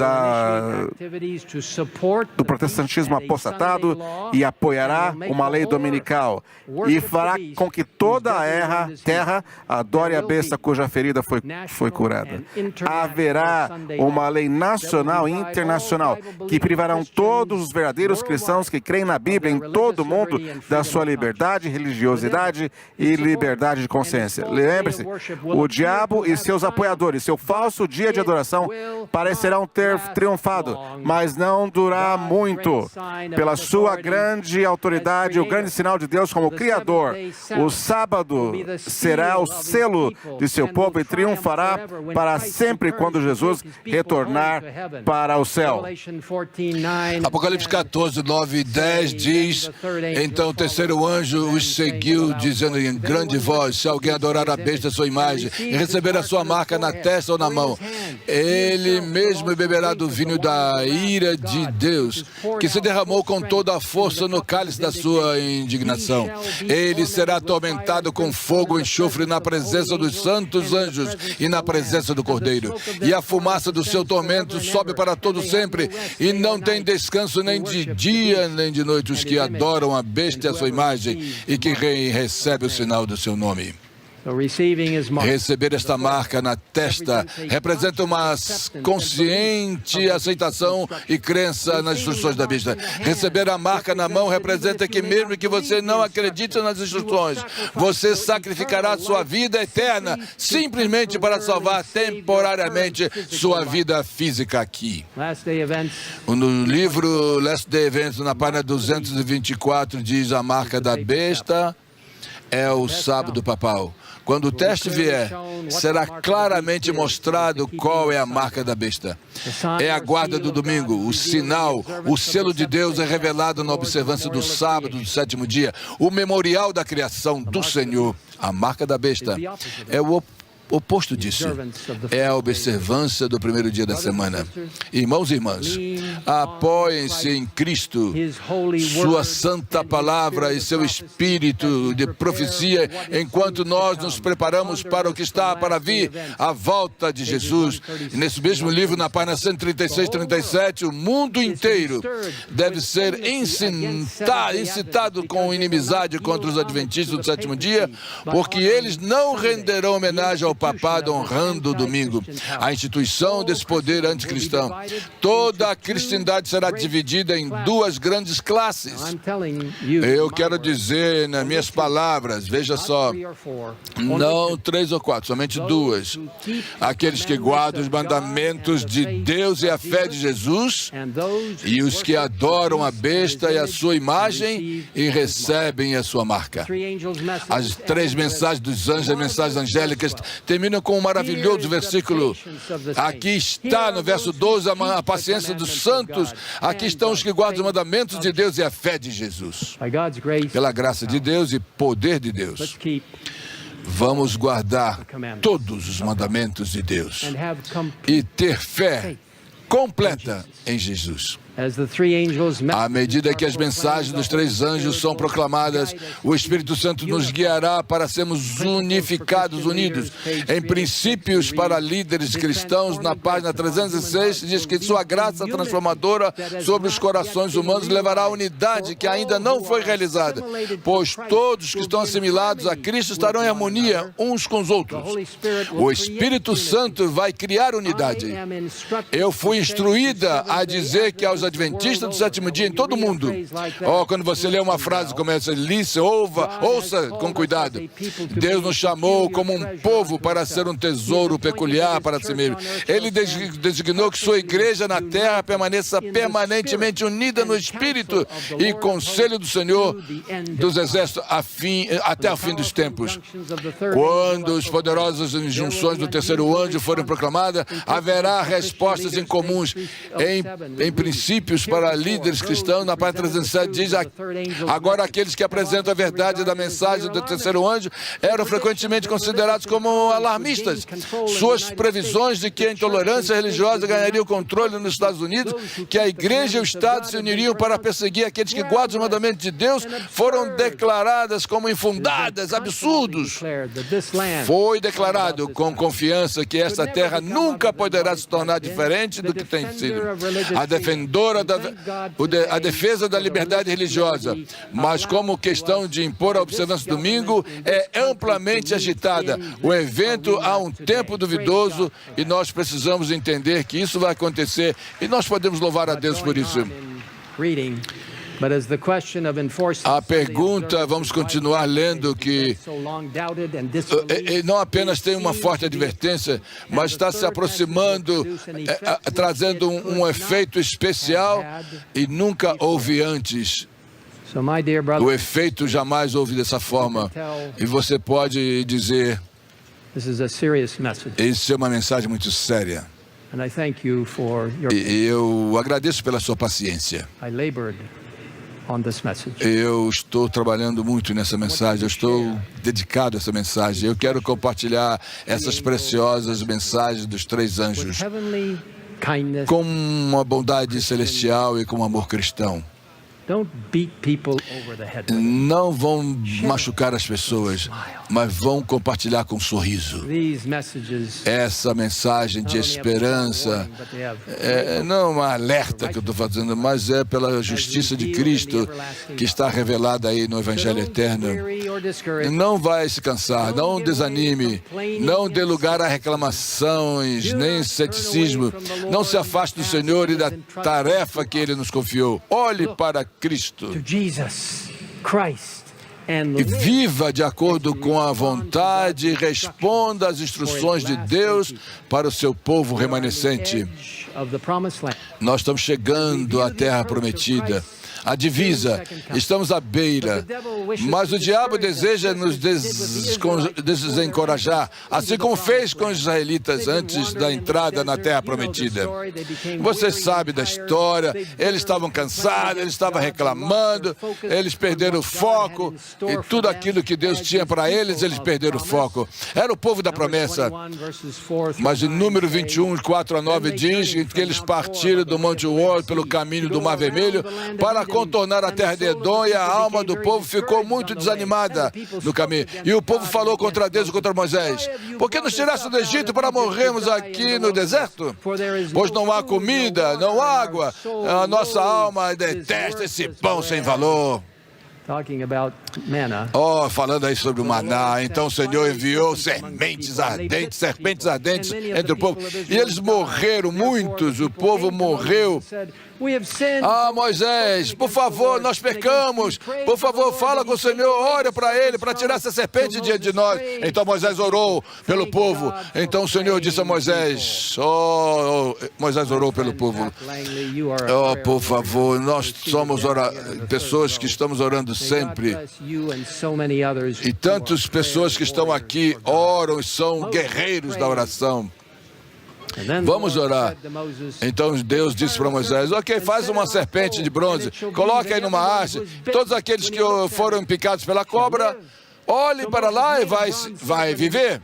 do protestantismo apostatado e apoiará uma lei dominical e fará com que toda a terra adore a besta cuja ferida foi curada. Haverá uma lei nacional e internacional que privarão todos os verdadeiros cristãos que creem na Bíblia em todo o mundo da sua liberdade, religiosidade e liberdade de consciência. Lembre-se, o diabo e seus apoiadores, seu falso dia de adoração parecerão ter triunfado, mas não durar muito. Pela sua grande autoridade, o grande sinal de Deus como Criador, o sábado será o selo de seu povo e triunfará para sempre quando Jesus retornar para o céu. Apocalipse 14, 9 e 10 diz: então o terceiro anjo os seguiu, dizendo em grande voz: se alguém adorar a besta, sua imagem, e receber a sua marca na testa ou na mão, ele mesmo beberá do vinho da ira de Deus, que se derramou com toda a força no cálice da sua indignação. Ele será atormentado com fogo e enxofre na presença dos santos anjos e na presença do Cordeiro. E a fumaça do seu tormento sobe para todo sempre, e não tem descanso nem de dia nem de noite os que adoram a besta e a sua imagem e que recebem o sinal do seu nome. Receber esta marca na testa representa uma consciente aceitação e crença nas instruções da besta. Receber a marca na mão representa que mesmo que você não acredite nas instruções, você sacrificará sua vida eterna simplesmente para salvar temporariamente sua vida física aqui. No livro Last Day Events, na página 224, diz: a marca da besta é o sábado papal. Quando o teste vier, será claramente mostrado qual é a marca da besta. É a guarda do domingo, o sinal, o selo de Deus é revelado na observância do sábado, do sétimo dia, o memorial da criação do Senhor. A marca da besta é o oposto disso, é a observância do primeiro dia da semana. Irmãos e irmãs, apoiem-se em Cristo, sua santa palavra e seu espírito de profecia, enquanto nós nos preparamos para o que está para vir, a volta de Jesus. E nesse mesmo livro, na página 136, 37, o mundo inteiro deve ser incitado com inimizade contra os adventistas do sétimo dia, porque eles não renderão homenagem ao papado honrando o domingo, a instituição desse poder anticristão. Toda a cristandade será dividida em duas grandes classes. Eu quero dizer nas minhas palavras, veja só, não 3 ou 4, somente 2. Aqueles que guardam os mandamentos de Deus e a fé de Jesus, e os que adoram a besta e a sua imagem e recebem a sua marca. As 3 mensagens dos anjos, as mensagens angélicas, terminam com um maravilhoso versículo. Aqui está, no verso 12, a paciência dos santos. Aqui estão os que guardam os mandamentos de Deus e a fé de Jesus. Pela graça de Deus e poder de Deus, vamos guardar todos os mandamentos de Deus e ter fé completa em Jesus. À medida que as mensagens dos 3 anjos são proclamadas, o Espírito Santo nos guiará para sermos unidos. Em Princípios para Líderes Cristãos, na página 306, diz que sua graça transformadora sobre os corações humanos levará à unidade que ainda não foi realizada, pois todos que estão assimilados a Cristo estarão em harmonia uns com os outros. O Espírito Santo vai criar unidade. Eu fui instruída a dizer que aos adventistas do sétimo dia em todo o mundo. Oh, quando você lê uma frase como essa, ouça com cuidado. Deus nos chamou como um povo para ser um tesouro peculiar para si mesmo. Ele designou que sua igreja na terra permaneça permanentemente unida no Espírito e conselho do Senhor dos Exércitos até o fim dos tempos. Quando as poderosas injunções do terceiro anjo forem proclamadas, haverá respostas incomuns em princípios para líderes cristãos. Na página 307 diz: agora aqueles que apresentam a verdade da mensagem do terceiro anjo eram frequentemente considerados como alarmistas. Suas previsões de que a intolerância religiosa ganharia o controle nos Estados Unidos, que a igreja e o Estado se uniriam para perseguir aqueles que guardam os mandamentos de Deus, foram declaradas como infundadas, absurdos. Foi declarado com confiança que esta terra nunca poderá se tornar diferente do que tem sido. A defesa da liberdade religiosa, mas como questão de impor a observância do domingo, é amplamente agitada. O evento há um tempo duvidoso e nós precisamos entender que isso vai acontecer e nós podemos louvar a Deus por isso. A pergunta, vamos continuar lendo, que não apenas tem uma forte advertência, mas está se aproximando, trazendo um efeito especial e nunca houve antes. O efeito jamais houve dessa forma. E você pode dizer: isso é uma mensagem muito séria. E eu agradeço pela sua paciência. Eu estou trabalhando muito nessa mensagem, eu estou dedicado a essa mensagem. Eu quero compartilhar essas preciosas mensagens dos três anjos com uma bondade celestial e com um amor cristão. Não vão machucar as pessoas, mas vão compartilhar com um sorriso. Essa mensagem de esperança não é uma alerta que eu estou fazendo, mas é pela justiça de Cristo que está revelada aí no Evangelho Eterno. Não vai se cansar, não desanime, não dê lugar a reclamações, nem ceticismo. Não se afaste do Senhor e da tarefa que Ele nos confiou. Olhe para Cristo e viva de acordo com a vontade e responda às instruções de Deus para o seu povo remanescente. Nós estamos chegando à terra prometida. A divisa, estamos à beira, mas o diabo deseja nos desencorajar, assim como fez com os israelitas antes da entrada na terra prometida. Você sabe da história, eles estavam cansados, eles estavam reclamando, eles perderam o foco, e tudo aquilo que Deus tinha para eles, eles perderam o foco. Era o povo da promessa, mas em número 21, 4-9 diz que eles partiram do Monte Hor pelo caminho do Mar Vermelho para contornar a terra de Edom, e a alma do povo ficou muito desanimada no caminho. E o povo falou contra Deus e contra Moisés: por que nos tiraste do Egito para morrermos aqui no deserto? Pois não há comida, não há água. A nossa alma detesta esse pão sem valor. Falando aí sobre o maná, então o Senhor enviou serpentes ardentes entre o povo, e eles morreram, muitos, o povo morreu. Moisés, por favor, nós pecamos, por favor, fala com o Senhor, ora para ele, para tirar essa serpente diante de nós. Então Moisés orou pelo povo. Então o Senhor disse a Moisés, Moisés orou pelo povo: por favor, nós somos pessoas que estamos orando sempre, e tantas pessoas que estão aqui oram e são guerreiros da oração. Vamos orar. Então Deus disse para Moisés: ok, faz uma serpente de bronze, coloque aí numa haste, todos aqueles que foram picados pela cobra, olhe para lá e vai viver.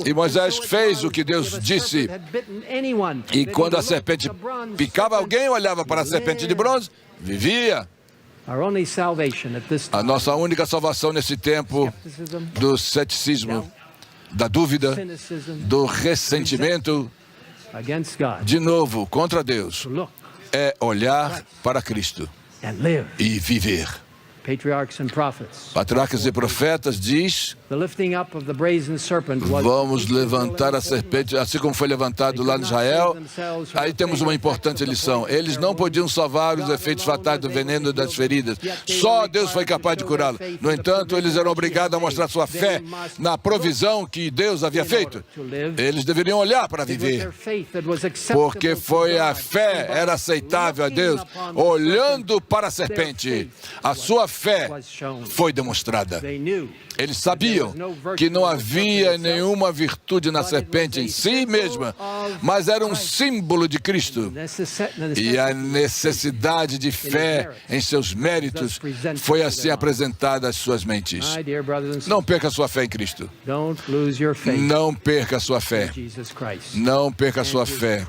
E Moisés fez o que Deus disse, e quando a serpente picava alguém, olhava para a serpente de bronze, vivia. A nossa única salvação nesse tempo do ceticismo, da dúvida, do ressentimento, de novo, contra Deus, é olhar para Cristo e viver. patriarcas e profetas, diz: vamos levantar a serpente, assim como foi levantado lá em Israel. Aí temos uma importante lição. Eles não podiam salvar os efeitos fatais do veneno e das feridas. Só Deus foi capaz de curá-lo. No entanto, eles eram obrigados a mostrar sua fé na provisão que Deus havia feito. Eles deveriam olhar para viver, porque foi a fé, era aceitável a Deus, olhando para a serpente. A sua fé foi demonstrada. Eles sabiam que não havia nenhuma virtude na serpente em si mesma, mas era um símbolo de Cristo. E a necessidade de fé em seus méritos foi assim apresentada às suas mentes. Não perca a sua fé em Cristo. Não perca a sua fé. Não perca a sua fé.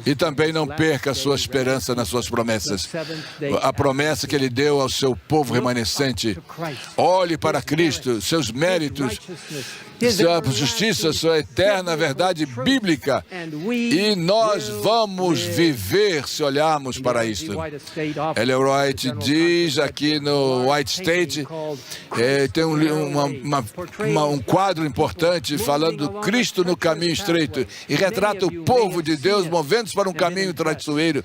E também não perca a sua esperança nas suas promessas. A promessa que Ele deu ao seu povo remanescente. Olhe para Cristo, seus méritos, sua justiça, sua eterna verdade bíblica. E nós vamos viver se olharmos para isto. Ellen White diz aqui no White State, tem um quadro importante falando do Cristo no caminho estreito e retrata o povo de Deus movendo-se para um caminho traiçoeiro,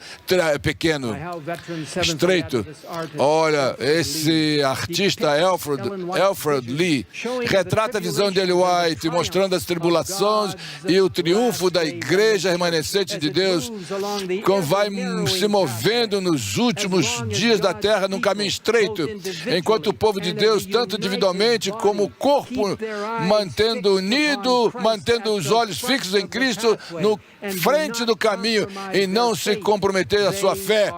pequeno, estreito. Olha, esse artista Alfred Lee retrata a visão de Ellen White, mostrando as tribulações e o triunfo da igreja remanescente de Deus, como vai se movendo nos últimos dias da terra num caminho estreito, enquanto o povo de Deus, tanto individualmente como o corpo, mantendo unido, mantendo os olhos fixos em Cristo, no frente do caminho, e não se comprometer a sua fé,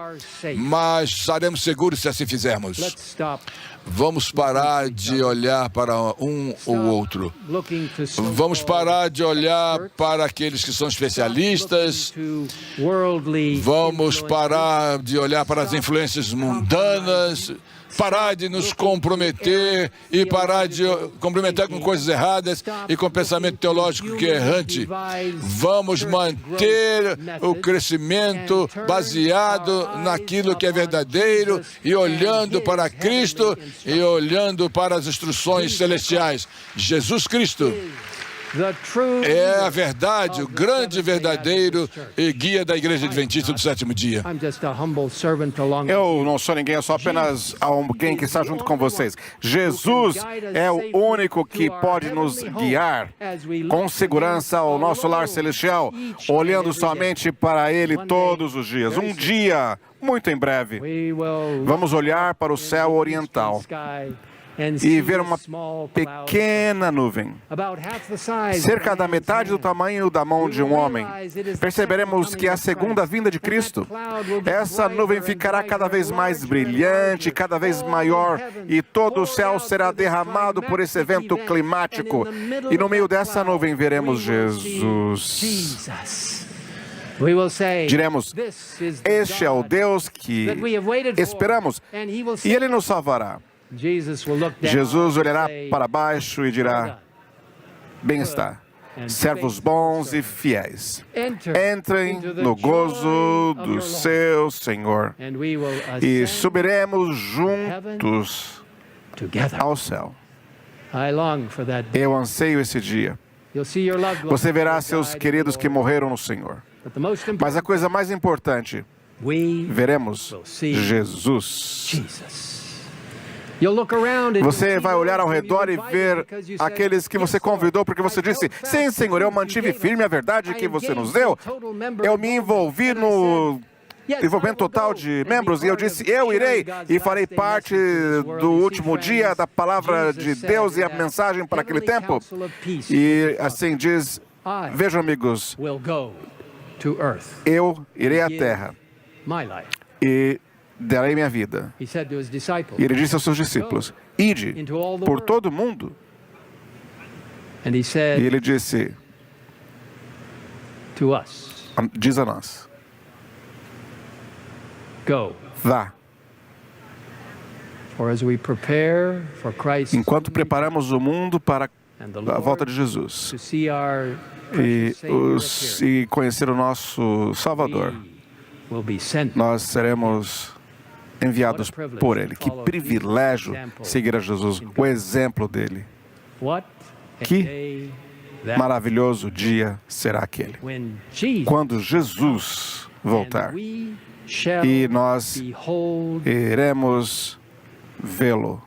mas estaremos seguros se assim fizermos. Vamos parar de olhar para um ou outro. Vamos parar de olhar para aqueles que são especialistas. Vamos parar de olhar para as influências mundanas. Parar de nos comprometer e parar de comprometer com coisas erradas e com pensamento teológico que é errante. Vamos manter o crescimento baseado naquilo que é verdadeiro e olhando para Cristo e olhando para as instruções celestiais. Jesus Cristo é a verdade, o grande verdadeiro e guia da Igreja Adventista do Sétimo Dia. Eu não sou ninguém, eu sou apenas alguém que está junto com vocês. Jesus é o único que pode nos guiar com segurança ao nosso lar celestial, olhando somente para Ele todos os dias. Um dia, muito em breve, vamos olhar para o céu oriental e ver uma pequena nuvem, cerca da metade do tamanho da mão de um homem. Perceberemos que é a segunda vinda de Cristo. Essa nuvem ficará cada vez mais brilhante, cada vez maior, e todo o céu será derramado por esse evento climático. E no meio dessa nuvem veremos Jesus. Diremos: este é o Deus que esperamos, e Ele nos salvará. Jesus olhará para baixo e dirá: bem está, servos bons e fiéis. Entrem no gozo do seu Senhor e subiremos juntos ao céu. Eu anseio esse dia. Você verá seus queridos que morreram no Senhor. Mas a coisa mais importante, veremos Jesus. Você vai olhar ao redor e ver aqueles que você convidou, porque você disse: sim, Senhor, eu mantive firme a verdade que você nos deu. Eu me envolvi no envolvimento total de membros, e eu disse: eu irei e farei parte do último dia da palavra de Deus e a mensagem para aquele tempo. E assim diz: vejam, amigos, eu irei à terra e darei minha vida. E ele disse aos seus discípulos: ide por todo o mundo. E ele disse, diz a nós: vá. Enquanto preparamos o mundo para a volta de Jesus e conhecer o nosso Salvador, nós seremos enviados por Ele. Que privilégio seguir a Jesus, o exemplo dele. Que maravilhoso dia será aquele, quando Jesus voltar e nós iremos vê-lo